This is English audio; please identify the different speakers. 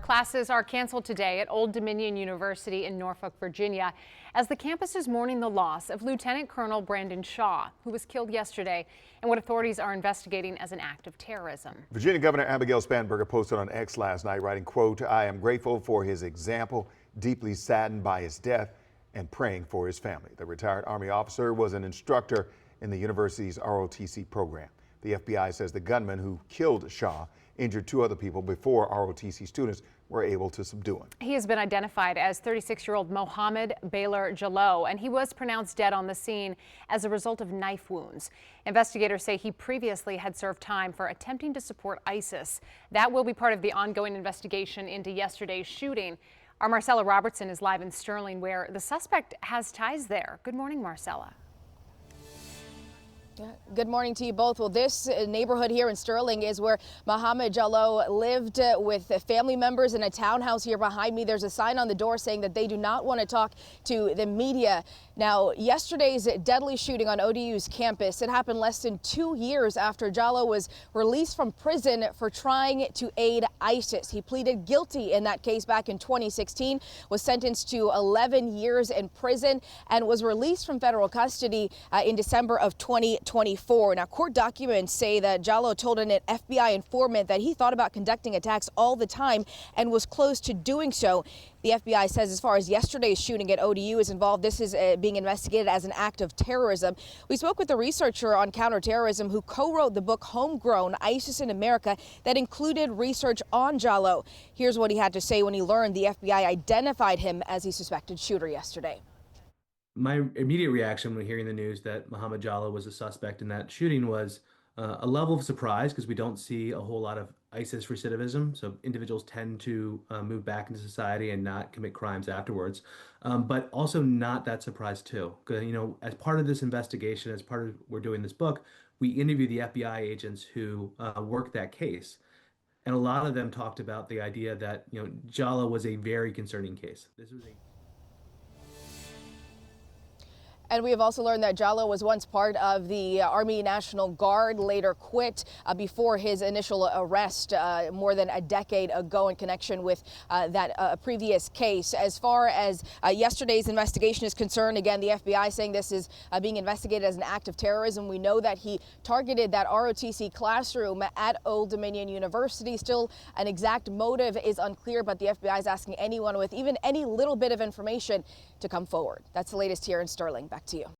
Speaker 1: Classes are canceled today at Old Dominion University in Norfolk, Virginia, as the campus is mourning the loss of Lieutenant Colonel Brandon Shaw, who was killed yesterday in what authorities are investigating as an act of terrorism.
Speaker 2: Virginia Governor Abigail Spanberger posted on X last night, writing, quote, "I am grateful for his example, deeply saddened by his death, and praying for his family." The retired Army officer was an instructor in the university's ROTC program. The FBI says the gunman who killed Shaw injured two other people before ROTC students were able to subdue him.
Speaker 1: He has been identified as 36-year-old Mohammed Baylor Jalloh, and he was pronounced dead on the scene as a result of knife wounds. Investigators say he previously had served time for attempting to support ISIS. That will be part of the ongoing investigation into yesterday's shooting. Our Marcella Robertson is live in Sterling, where the suspect has ties there. Good morning, Marcella.
Speaker 3: Good morning to you both. Well, this neighborhood here in Sterling is where Mohammed Jalloh lived with family members in a townhouse here behind me. There's a sign on the door saying that they do not want to talk to the media. Now, yesterday's deadly shooting on ODU's campus, it happened less than 2 years after Jalloh was released from prison for trying to aid ISIS. He pleaded guilty in that case back in 2016, was sentenced to 11 years in prison, and was released from federal custody in December of 2024. Now, court documents say that Jalloh told an FBI informant that he thought about conducting attacks all the time and was close to doing so. The FBI says as far as yesterday's shooting at ODU is involved, this is being investigated as an act of terrorism. We spoke with a researcher on counterterrorism who co-wrote the book Homegrown: ISIS in America that included research on Jalloh. Here's what he had to say when he learned the FBI identified him as the suspected shooter yesterday.
Speaker 4: My immediate reaction when hearing the news that Mohammed Jalloh was a suspect in that shooting was a level of surprise, because we don't see a whole lot of ISIS recidivism. So individuals tend to move back into society and not commit crimes afterwards. But also not that surprised too. You know, as part of this investigation, as part of we're doing this book, we interviewed the FBI agents who worked that case. And a lot of them talked about the idea that, you know, Jalloh was a very concerning case. This was a
Speaker 3: And we have also learned that Jalloh was once part of the Army National Guard, later quit before his initial arrest more than a decade ago in connection with that previous case. As far as yesterday's investigation is concerned, again, the FBI saying this is being investigated as an act of terrorism. We know that he targeted that ROTC classroom at Old Dominion University. Still, an exact motive is unclear, but the FBI is asking anyone with even any little bit of information to come forward. That's the latest here in Sterling. Back to you.